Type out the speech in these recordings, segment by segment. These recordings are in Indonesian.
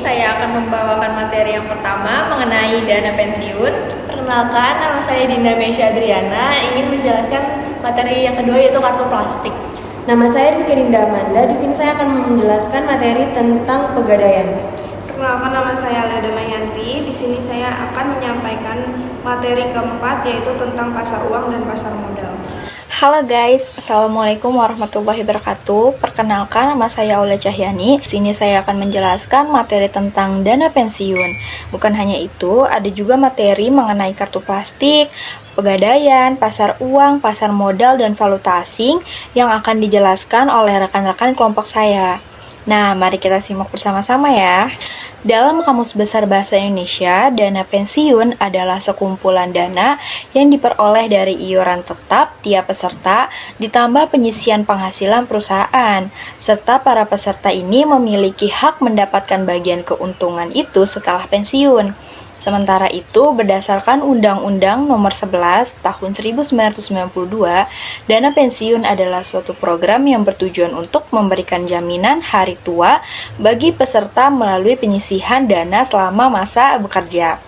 saya akan membawakan materi yang pertama mengenai dana pensiun. Perkenalkan, nama saya Dinda Mesya Adriana, ingin menjelaskan materi yang kedua yaitu kartu plastik. Nama saya Rizky Dinda Amanda, di sini saya akan menjelaskan materi tentang pegadaian. Perkenalkan, nama saya Leda Mayanti, di sini saya akan menyampaikan materi keempat yaitu tentang pasar uang dan pasar modal. Halo guys, Assalamualaikum warahmatullahi wabarakatuh. Perkenalkan, nama saya Aula Cahyani. Di sini saya akan menjelaskan materi tentang dana pensiun. Bukan hanya itu, ada juga materi mengenai kartu plastik, pegadaian, pasar uang, pasar modal, dan valuta asing yang akan dijelaskan oleh rekan-rekan kelompok saya. Nah, mari kita simak bersama-sama ya. Dalam Kamus Besar Bahasa Indonesia, dana pensiun adalah sekumpulan dana yang diperoleh dari iuran tetap tiap peserta ditambah penyisian penghasilan perusahaan, serta para peserta ini memiliki hak mendapatkan bagian keuntungan itu setelah pensiun. Sementara itu, berdasarkan Undang-Undang Nomor 11 Tahun 1992, dana pensiun adalah suatu program yang bertujuan untuk memberikan jaminan hari tua bagi peserta melalui penyisihan dana selama masa bekerja.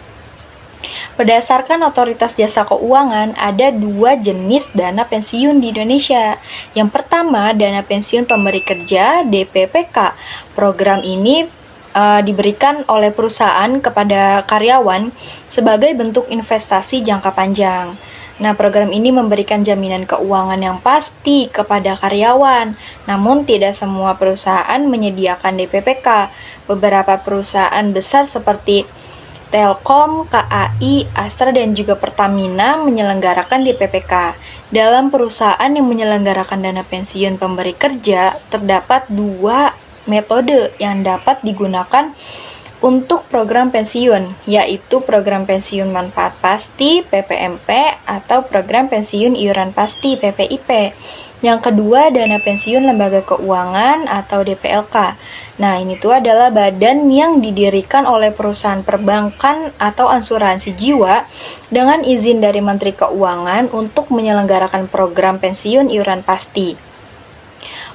Berdasarkan Otoritas Jasa Keuangan, ada dua jenis dana pensiun di Indonesia. Yang pertama, dana pensiun pemberi kerja (DPPK). Program ini diberikan oleh perusahaan kepada karyawan sebagai bentuk investasi jangka panjang. Nah, program ini memberikan jaminan keuangan yang pasti kepada karyawan. Namun, tidak semua perusahaan menyediakan DPPK. Beberapa perusahaan besar seperti Telkom, KAI, Astra, dan juga Pertamina menyelenggarakan DPPK. Dalam perusahaan yang menyelenggarakan dana pensiun pemberi kerja, terdapat dua metode yang dapat digunakan untuk program pensiun, yaitu program pensiun manfaat pasti (PPMP) atau program pensiun iuran pasti (PPIP). Yang kedua, dana pensiun lembaga keuangan atau DPLK. Nah, ini tuh adalah badan yang didirikan oleh perusahaan perbankan atau asuransi jiwa dengan izin dari Menteri Keuangan untuk menyelenggarakan program pensiun iuran pasti.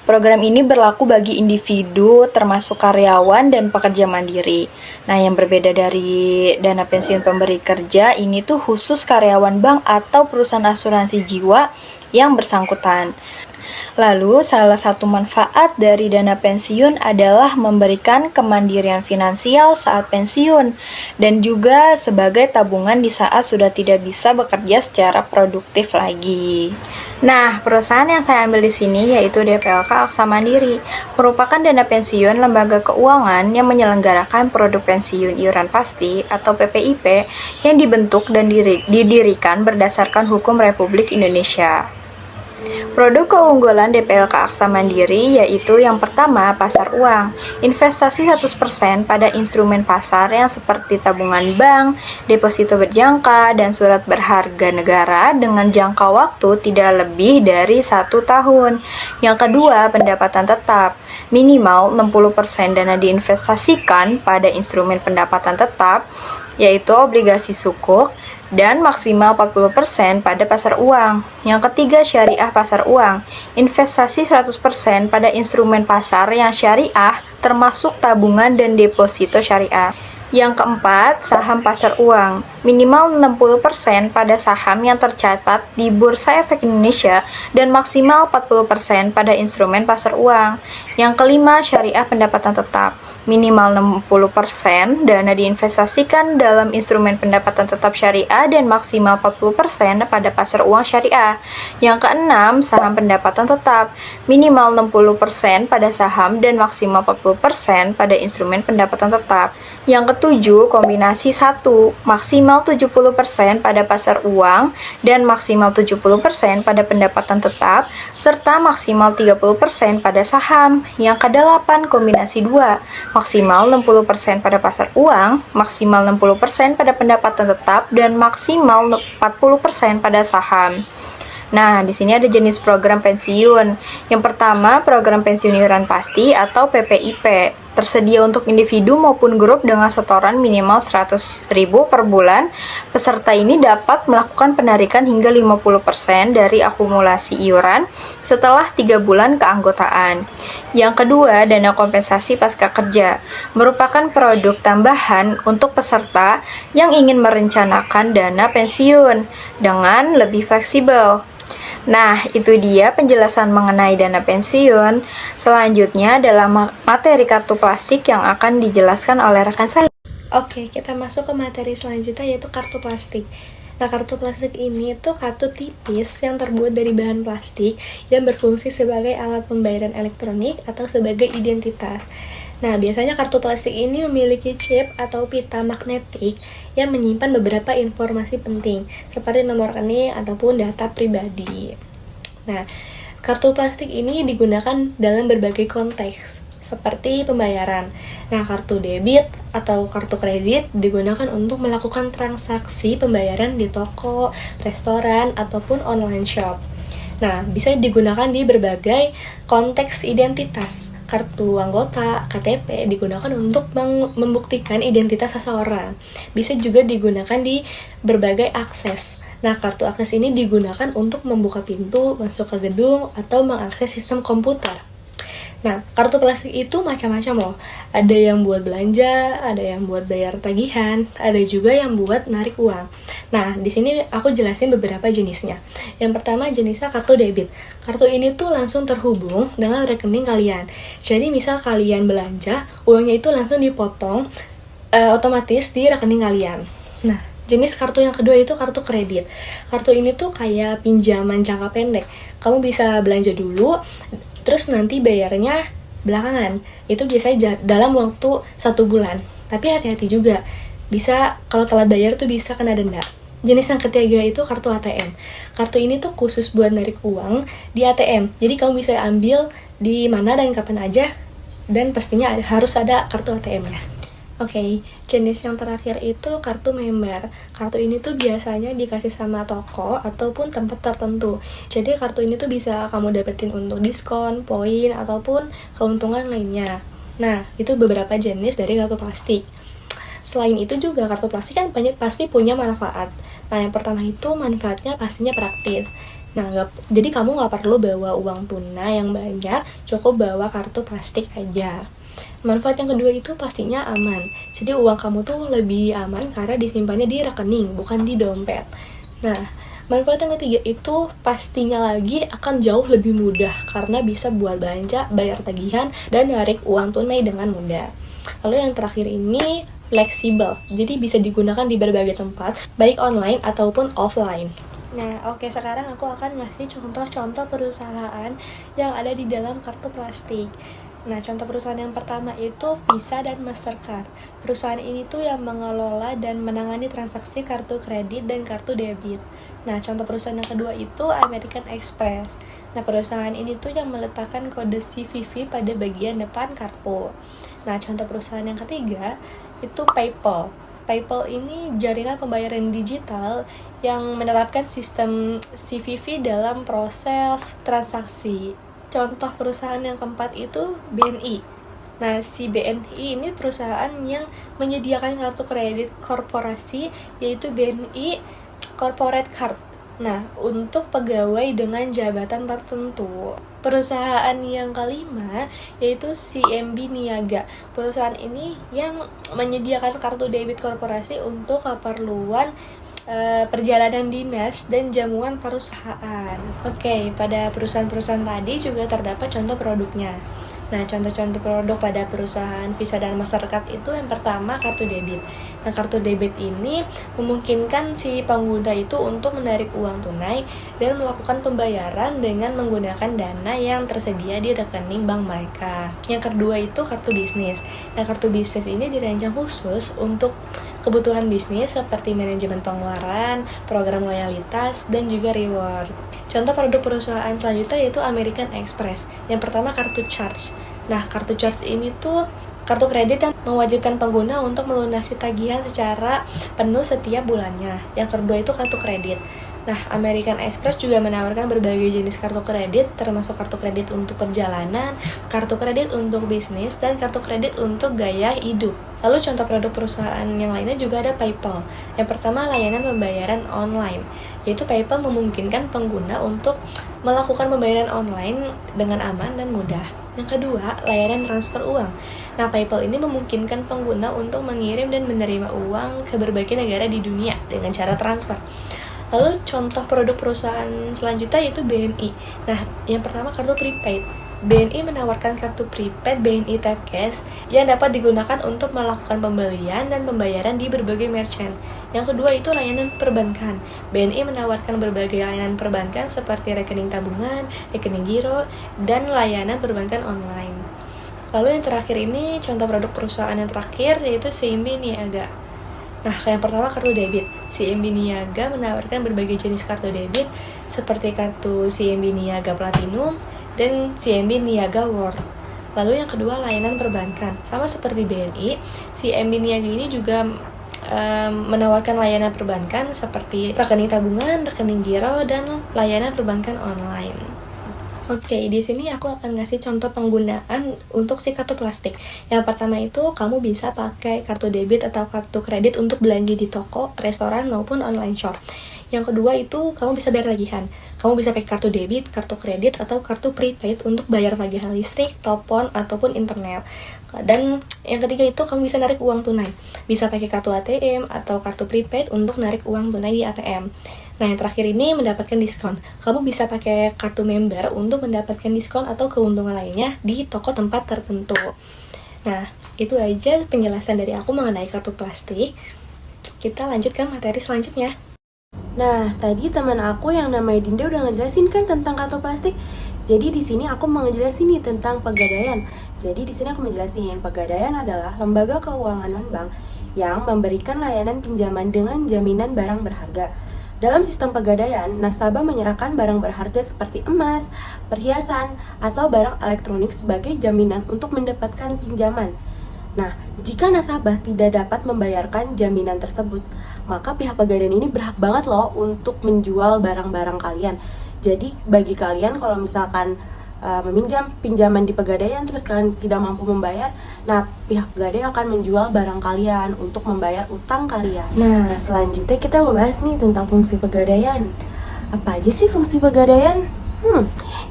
Program ini berlaku bagi individu, termasuk karyawan dan pekerja mandiri. Nah, yang berbeda dari dana pensiun pemberi kerja, ini tuh khusus karyawan bank atau perusahaan asuransi jiwa yang bersangkutan. Lalu, salah satu manfaat dari dana pensiun adalah memberikan kemandirian finansial saat pensiun dan juga sebagai tabungan di saat sudah tidak bisa bekerja secara produktif lagi. Nah, perusahaan yang saya ambil di sini yaitu DPLK Aksa Mandiri, merupakan dana pensiun lembaga keuangan yang menyelenggarakan produk pensiun iuran pasti atau PPIP yang dibentuk dan didirikan berdasarkan hukum Republik Indonesia. Produk keunggulan DPLK Aksa Mandiri yaitu yang pertama, pasar uang. Investasi 100% pada instrumen pasar yang seperti tabungan bank, deposito berjangka, dan surat berharga negara dengan jangka waktu tidak lebih dari 1 tahun. Yang kedua, pendapatan tetap. Minimal 60% dana diinvestasikan pada instrumen pendapatan tetap, yaitu obligasi sukuk, dan maksimal 40% pada pasar uang. Yang ketiga, syariah pasar uang. Investasi 100% pada instrumen pasar yang syariah termasuk tabungan dan deposito syariah. Yang keempat, saham pasar uang. Minimal 60% pada saham yang tercatat di Bursa Efek Indonesia dan maksimal 40% pada instrumen pasar uang. Yang kelima, syariah pendapatan tetap. Minimal 60% dana diinvestasikan dalam instrumen pendapatan tetap syariah dan maksimal 40% pada pasar uang syariah. Yang keenam, saham pendapatan tetap. Minimal 60% pada saham dan maksimal 40% pada instrumen pendapatan tetap. Yang ketujuh, kombinasi 1, maksimal 70% pada pasar uang dan maksimal 70% pada pendapatan tetap, serta maksimal 30% pada saham. Yang kedelapan, kombinasi 2, maksimal 60% pada pasar uang, maksimal 60% pada pendapatan tetap, dan maksimal 40% pada saham. Nah, di sini ada jenis program pensiun. Yang pertama, program pensiun iuran pasti atau PPIP. tersedia untuk individu maupun grup dengan setoran minimal 100.000 per bulan. Peserta ini dapat melakukan penarikan hingga 50% dari akumulasi iuran setelah 3 bulan keanggotaan. Yang kedua, dana kompensasi pasca kerja merupakan produk tambahan untuk peserta yang ingin merencanakan dana pensiun dengan lebih fleksibel. Nah, itu dia penjelasan mengenai dana pensiun. Selanjutnya adalah materi kartu plastik yang akan dijelaskan oleh rekan saya. Oke, kita masuk ke materi selanjutnya yaitu kartu plastik. Nah, kartu plastik ini tuh kartu tipis yang terbuat dari bahan plastik yang berfungsi sebagai alat pembayaran elektronik atau sebagai identitas. Nah, biasanya kartu plastik ini memiliki chip atau pita magnetik yang menyimpan beberapa informasi penting, seperti nomor rekening ataupun data pribadi. Nah, kartu plastik ini digunakan dalam berbagai konteks, seperti pembayaran. Nah, kartu debit atau kartu kredit digunakan untuk melakukan transaksi pembayaran di toko, restoran, ataupun online shop. Nah, bisa digunakan di berbagai konteks identitas. Kartu anggota, KTP, digunakan untuk membuktikan identitas seseorang. Bisa juga digunakan di berbagai akses. Nah, kartu akses ini digunakan untuk membuka pintu, masuk ke gedung, atau mengakses sistem komputer. Nah, kartu plastik itu macam-macam loh. Ada yang buat belanja, ada yang buat bayar tagihan, ada juga yang buat narik uang. Nah, di sini aku jelasin beberapa jenisnya. Yang pertama jenisnya kartu debit. Kartu ini tuh langsung terhubung dengan rekening kalian. Jadi misal kalian belanja, uangnya itu langsung dipotong otomatis di rekening kalian. Nah, jenis kartu yang kedua itu kartu kredit. Kartu ini tuh kayak pinjaman jangka pendek. Kamu bisa belanja dulu, terus nanti bayarnya belakangan. Itu biasanya dalam waktu 1 bulan. Tapi hati-hati juga, bisa kalau telat bayar tuh bisa kena denda. Jenis yang ketiga itu kartu ATM. Kartu ini tuh khusus buat narik uang di ATM. Jadi kamu bisa ambil di mana dan kapan aja, dan pastinya harus ada kartu ATM-nya. Oke, jenis yang terakhir itu kartu member. Kartu ini tuh biasanya dikasih sama toko ataupun tempat tertentu. Jadi kartu ini tuh bisa kamu dapetin untuk diskon, poin, ataupun keuntungan lainnya. Nah, itu beberapa jenis dari kartu plastik. Selain itu juga kartu plastik kan pasti punya manfaat. Nah, yang pertama itu manfaatnya pastinya praktis. Nah, jadi kamu nggak perlu bawa uang tunai yang banyak, cukup bawa kartu plastik aja. Manfaat yang kedua itu pastinya aman. Jadi uang kamu tuh lebih aman karena disimpannya di rekening, bukan di dompet. Nah, manfaat yang ketiga itu pastinya lagi akan jauh lebih mudah karena bisa buat belanja, bayar tagihan, dan narik uang tunai dengan mudah. Lalu yang terakhir ini fleksibel, jadi bisa digunakan di berbagai tempat, baik online ataupun offline. Nah, oke, sekarang aku akan ngasih contoh-contoh perusahaan yang ada di dalam kartu plastik. Nah, contoh perusahaan yang pertama itu Visa dan Mastercard. Perusahaan ini tuh yang mengelola dan menangani transaksi kartu kredit dan kartu debit. Nah, contoh perusahaan yang kedua itu American Express. Nah, perusahaan ini tuh yang meletakkan kode CVV pada bagian depan kartu. Nah, contoh perusahaan yang ketiga itu PayPal. PayPal ini jaringan pembayaran digital yang menerapkan sistem CVV dalam proses transaksi. Contoh perusahaan yang keempat itu BNI. Nah, si BNI ini perusahaan yang menyediakan kartu kredit korporasi, yaitu BNI Corporate Card. Nah, untuk pegawai dengan jabatan tertentu. Perusahaan yang kelima yaitu CMB Niaga. Perusahaan ini yang menyediakan kartu debit korporasi untuk keperluan perjalanan dinas dan jamuan perusahaan. Oke, pada perusahaan-perusahaan tadi juga terdapat contoh produknya. Nah, contoh-contoh produk pada perusahaan Visa dan Mastercard itu yang pertama kartu debit. Nah, kartu debit ini memungkinkan si pengguna itu untuk menarik uang tunai dan melakukan pembayaran dengan menggunakan dana yang tersedia di rekening bank mereka. Yang kedua itu kartu bisnis. Nah, kartu bisnis ini dirancang khusus untuk kebutuhan bisnis seperti manajemen pengeluaran, program loyalitas, dan juga reward. Contoh produk perusahaan selanjutnya yaitu American Express. Yang pertama kartu charge. Nah, kartu charge ini tuh kartu kredit yang mewajibkan pengguna untuk melunasi tagihan secara penuh setiap bulannya. Yang kedua itu kartu kredit. Nah, American Express juga menawarkan berbagai jenis kartu kredit, termasuk kartu kredit untuk perjalanan, kartu kredit untuk bisnis, dan kartu kredit untuk gaya hidup. Lalu contoh produk perusahaan yang lainnya juga ada PayPal. Yang pertama, layanan pembayaran online, yaitu PayPal memungkinkan pengguna untuk melakukan pembayaran online dengan aman dan mudah. Yang kedua, layanan transfer uang. Nah, PayPal ini memungkinkan pengguna untuk mengirim dan menerima uang ke berbagai negara di dunia dengan cara transfer. Lalu contoh produk perusahaan selanjutnya yaitu BNI. Nah, yang pertama kartu prepaid. BNI menawarkan kartu prepaid BNI Tap Cash yang dapat digunakan untuk melakukan pembelian dan pembayaran di berbagai merchant. Yang kedua itu layanan perbankan. BNI menawarkan berbagai layanan perbankan seperti rekening tabungan, rekening giro, dan layanan perbankan online. Lalu yang terakhir ini contoh produk perusahaan yang terakhir yaitu CIMB Niaga. Nah, yang pertama kartu debit. CIMB Niaga menawarkan berbagai jenis kartu debit seperti kartu CIMB Niaga Platinum dan CIMB Niaga World. Lalu yang kedua layanan perbankan. Sama seperti BNI, CIMB Niaga ini juga menawarkan layanan perbankan seperti rekening tabungan, rekening giro, dan layanan perbankan online. Oke, di sini aku akan ngasih contoh penggunaan untuk si kartu plastik. Yang pertama itu kamu bisa pakai kartu debit atau kartu kredit untuk belanja di toko, restoran, maupun online shop. Yang kedua itu kamu bisa bayar tagihan. Kamu bisa pakai kartu debit, kartu kredit, atau kartu prepaid untuk bayar tagihan listrik, telepon, ataupun internet. Dan yang ketiga itu kamu bisa narik uang tunai. Bisa pakai kartu ATM atau kartu prepaid untuk narik uang tunai di ATM. Nah, yang terakhir ini mendapatkan diskon. Kamu bisa pakai kartu member untuk mendapatkan diskon atau keuntungan lainnya di toko tempat tertentu. Nah, itu aja penjelasan dari aku mengenai kartu plastik. Kita lanjutkan materi selanjutnya. Nah, tadi teman aku yang namanya Dinda udah ngejelasin kan tentang kartu plastik. Jadi di sini aku mau ngejelasin nih tentang Pegadaian. Jadi di sini aku menjelasin Pegadaian adalah lembaga keuangan non-bank yang memberikan layanan pinjaman dengan jaminan barang berharga. Dalam sistem Pegadaian, nasabah menyerahkan barang berharga seperti emas, perhiasan, atau barang elektronik sebagai jaminan untuk mendapatkan pinjaman. Nah, jika nasabah tidak dapat membayarkan jaminan tersebut, maka pihak Pegadaian ini berhak banget loh untuk menjual barang-barang kalian. Jadi bagi kalian kalau misalkan meminjam pinjaman di Pegadaian terus kalian tidak mampu membayar, nah pihak Pegadaian akan menjual barang kalian untuk membayar utang kalian. Nah, selanjutnya kita mau bahas nih tentang fungsi Pegadaian. Apa aja sih fungsi Pegadaian?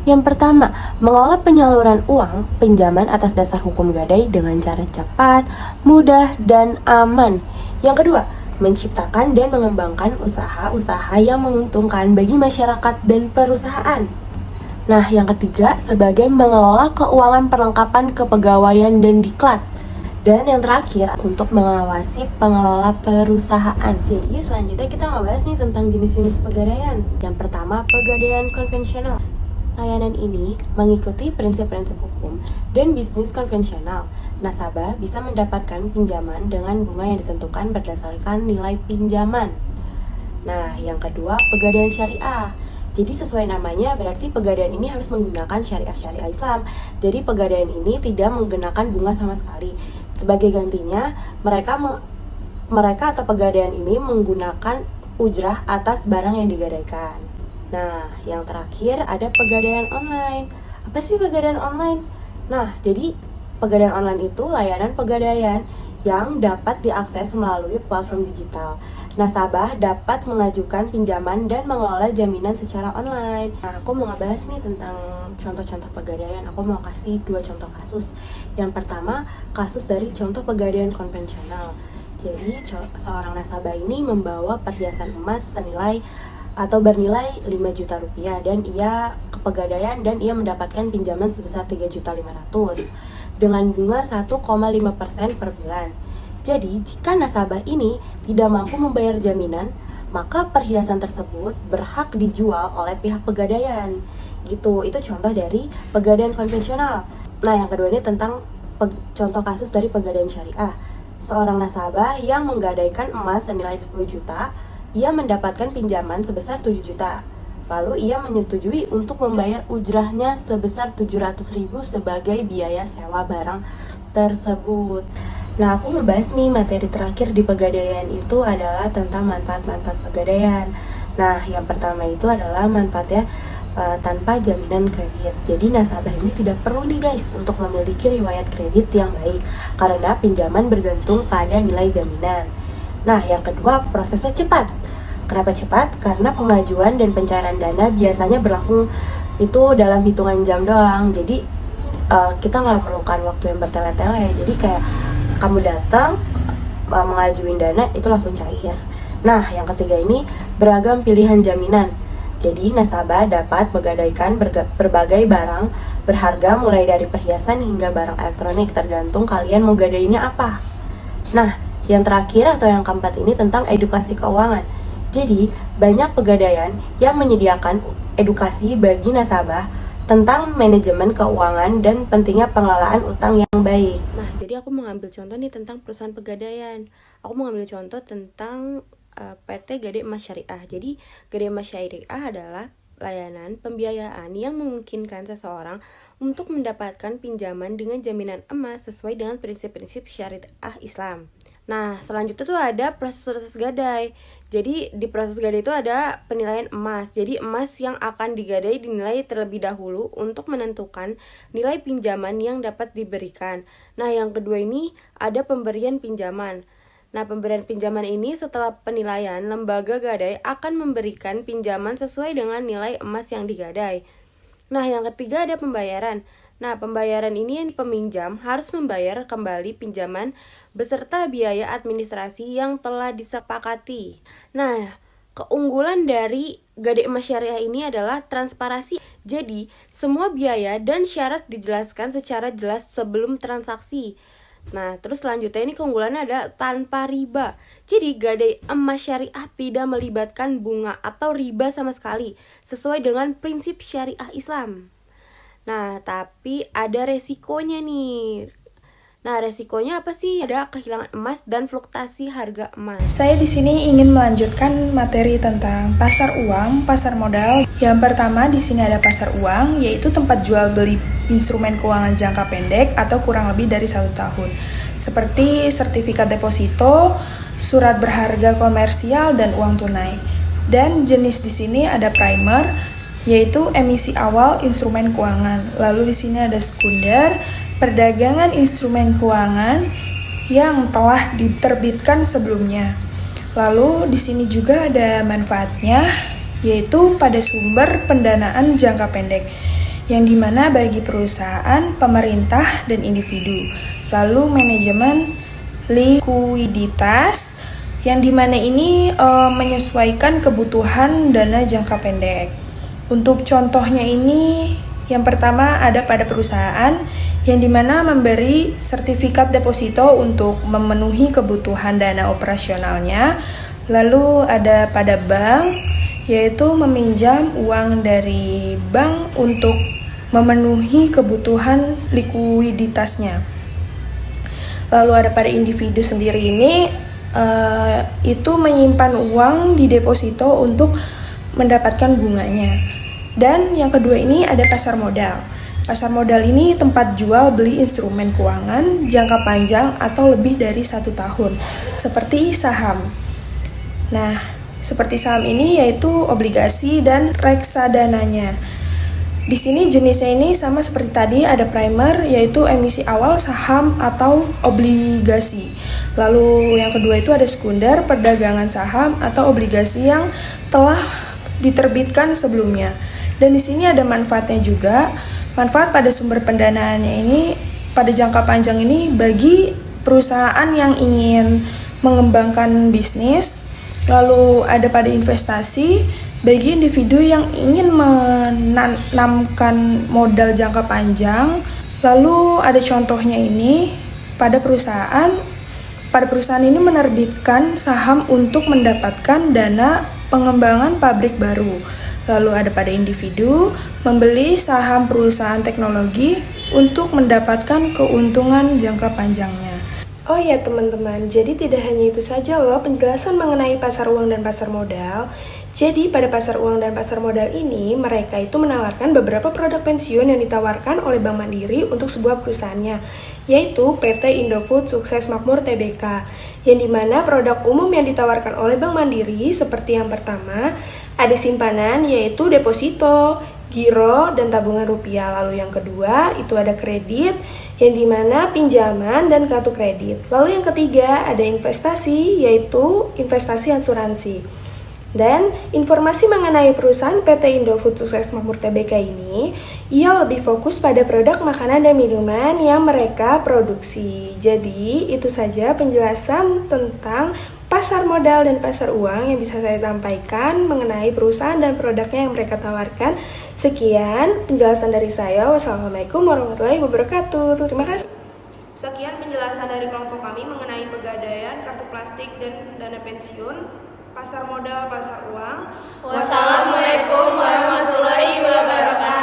Yang pertama, mengelola penyaluran uang pinjaman atas dasar hukum gadai dengan cara cepat, mudah, dan aman. Yang kedua, menciptakan dan mengembangkan usaha-usaha yang menguntungkan bagi masyarakat dan perusahaan. Nah, yang ketiga, sebagai mengelola keuangan perlengkapan kepegawaian dan diklat. Dan yang terakhir, untuk mengawasi pengelola perusahaan. Jadi, selanjutnya kita membahas nih tentang jenis-jenis Pegadaian. Yang pertama, Pegadaian konvensional. Layanan ini mengikuti prinsip-prinsip hukum dan bisnis konvensional. Nasabah bisa mendapatkan pinjaman dengan bunga yang ditentukan berdasarkan nilai pinjaman. Nah, yang kedua, Pegadaian syariah. Jadi sesuai namanya berarti Pegadaian ini harus menggunakan syariah Islam. Jadi Pegadaian ini tidak menggunakan bunga sama sekali. Sebagai gantinya, mereka atau Pegadaian ini menggunakan ujrah atas barang yang digadaikan. Nah, yang terakhir ada Pegadaian online. Apa sih Pegadaian online? Nah, jadi Pegadaian online itu layanan pegadaian yang dapat diakses melalui platform digital. Nasabah dapat mengajukan pinjaman dan mengelola jaminan secara online. Nah, aku mau ngebahas nih tentang contoh-contoh Pegadaian. Aku mau kasih 2 contoh kasus. Yang pertama, kasus dari contoh Pegadaian konvensional. Jadi, seorang nasabah ini membawa perhiasan emas senilai atau bernilai 5 juta rupiah dan ia ke Pegadaian dan ia mendapatkan pinjaman sebesar 3.500.000 dengan bunga 1,5% per bulan. Jadi, jika nasabah ini tidak mampu membayar jaminan, maka perhiasan tersebut berhak dijual oleh pihak Pegadaian. Gitu, itu contoh dari Pegadaian konvensional. Nah, yang kedua ini tentang contoh kasus dari Pegadaian syariah. Seorang nasabah yang menggadaikan emas senilai 10 juta, ia mendapatkan pinjaman sebesar 7 juta. Lalu ia menyetujui untuk membayar ujrahnya sebesar 700.000 sebagai biaya sewa barang tersebut. Nah, aku ngebahas nih materi terakhir di Pegadaian itu adalah tentang manfaat-manfaat Pegadaian. Nah, yang pertama itu adalah manfaatnya tanpa jaminan kredit. Jadi nasabah ini tidak perlu nih guys untuk memiliki riwayat kredit yang baik karena pinjaman bergantung pada nilai jaminan. Nah, yang kedua, prosesnya cepat. Kenapa cepat? Karena pengajuan dan pencairan dana biasanya berlangsung itu dalam hitungan jam doang. Jadi kita nggak perlukan waktu yang bertele-tele. Jadi kayak kamu datang mengajuin dana itu langsung cair. Nah, yang ketiga ini beragam pilihan jaminan. Jadi nasabah dapat menggadaikan berbagai barang berharga mulai dari perhiasan hingga barang elektronik tergantung kalian mau gadainya apa. Nah, yang terakhir atau yang keempat ini tentang edukasi keuangan. Jadi, banyak pegadaian yang menyediakan edukasi bagi nasabah tentang manajemen keuangan dan pentingnya pengelolaan utang yang baik. Nah, jadi aku mau ngambil contoh nih tentang perusahaan pegadaian. Aku mau ngambil contoh tentang PT Gadai Emas Syariah. Jadi, Gadai Emas Syariah adalah layanan pembiayaan yang memungkinkan seseorang untuk mendapatkan pinjaman dengan jaminan emas sesuai dengan prinsip-prinsip syariah Islam. Nah, selanjutnya tuh ada proses-proses gadai. Jadi, di proses gadai itu ada penilaian emas. Jadi, emas yang akan digadai dinilai terlebih dahulu untuk menentukan nilai pinjaman yang dapat diberikan. Nah, yang kedua ini ada pemberian pinjaman. Nah, pemberian pinjaman ini setelah penilaian, lembaga gadai akan memberikan pinjaman sesuai dengan nilai emas yang digadai. Nah, yang ketiga ada pembayaran. Nah, pembayaran ini yang peminjam harus membayar kembali pinjaman beserta biaya administrasi yang telah disepakati. Nah, keunggulan dari Gadai Emas Syariah ini adalah transparansi. Jadi, semua biaya dan syarat dijelaskan secara jelas sebelum transaksi. Nah, terus selanjutnya ini keunggulannya ada tanpa riba. Jadi, Gadai Emas Syariah tidak melibatkan bunga atau riba sama sekali, sesuai dengan prinsip syariah Islam. Nah, tapi ada resikonya nih. Nah, resikonya apa sih? Ada kehilangan emas dan fluktuasi harga emas. Saya di sini ingin melanjutkan materi tentang pasar uang, pasar modal. Yang pertama di sini ada pasar uang, yaitu tempat jual beli instrumen keuangan jangka pendek atau kurang lebih dari 1 tahun. Seperti sertifikat deposito, surat berharga komersial, dan uang tunai. Dan jenis di sini ada primer, yaitu emisi awal instrumen keuangan. Lalu di sini ada sekunder, perdagangan instrumen keuangan yang telah diterbitkan sebelumnya. Lalu di sini juga ada manfaatnya, yaitu pada sumber pendanaan jangka pendek, yang dimana bagi perusahaan, pemerintah, dan individu. Lalu manajemen likuiditas, yang dimana ini menyesuaikan kebutuhan dana jangka pendek. Untuk contohnya ini, yang pertama ada pada perusahaan, yang dimana memberi sertifikat deposito untuk memenuhi kebutuhan dana operasionalnya. Lalu ada pada bank, yaitu meminjam uang dari bank untuk memenuhi kebutuhan likuiditasnya. Lalu ada pada individu sendiri ini, itu menyimpan uang di deposito untuk mendapatkan bunganya. Dan yang kedua ini ada pasar modal. Pasar modal ini tempat jual beli instrumen keuangan jangka panjang atau lebih dari 1 tahun, seperti saham. Nah, seperti saham ini yaitu obligasi dan reksadananya. Di sini jenisnya ini sama seperti tadi, ada primer yaitu emisi awal saham atau obligasi. Lalu yang kedua itu ada sekunder, perdagangan saham atau obligasi yang telah diterbitkan sebelumnya. Dan di sini ada manfaatnya juga. Manfaat pada sumber pendanaannya ini pada jangka panjang ini bagi perusahaan yang ingin mengembangkan bisnis. Lalu ada pada investasi bagi individu yang ingin menanamkan modal jangka panjang. Lalu ada contohnya ini pada perusahaan. Pada perusahaan ini menerbitkan saham untuk mendapatkan dana pengembangan pabrik baru. Lalu ada pada individu membeli saham perusahaan teknologi untuk mendapatkan keuntungan jangka panjangnya. Oh ya teman-teman, jadi tidak hanya itu saja loh penjelasan mengenai pasar uang dan pasar modal. Jadi pada pasar uang dan pasar modal ini, mereka itu menawarkan beberapa produk pensiun yang ditawarkan oleh Bank Mandiri untuk sebuah perusahaannya, yaitu PT Indofood Sukses Makmur Tbk. yang dimana produk umum yang ditawarkan oleh Bank Mandiri seperti yang pertama, ada simpanan yaitu deposito, giro, dan tabungan rupiah. Lalu yang kedua itu ada kredit, yang dimana pinjaman dan kartu kredit. Lalu yang ketiga ada investasi, yaitu investasi asuransi. Dan informasi mengenai perusahaan PT Indofood Sukses Makmur Tbk ini, ia lebih fokus pada produk makanan dan minuman yang mereka produksi. Jadi itu saja penjelasan tentang pasar modal dan pasar uang yang bisa saya sampaikan mengenai perusahaan dan produknya yang mereka tawarkan. Sekian penjelasan dari saya. Wassalamualaikum warahmatullahi wabarakatuh. Terima kasih. Sekian penjelasan dari kelompok kami mengenai pegadaian, kartu plastik, dan dana pensiun, pasar modal, pasar uang. Wassalamualaikum warahmatullahi wabarakatuh.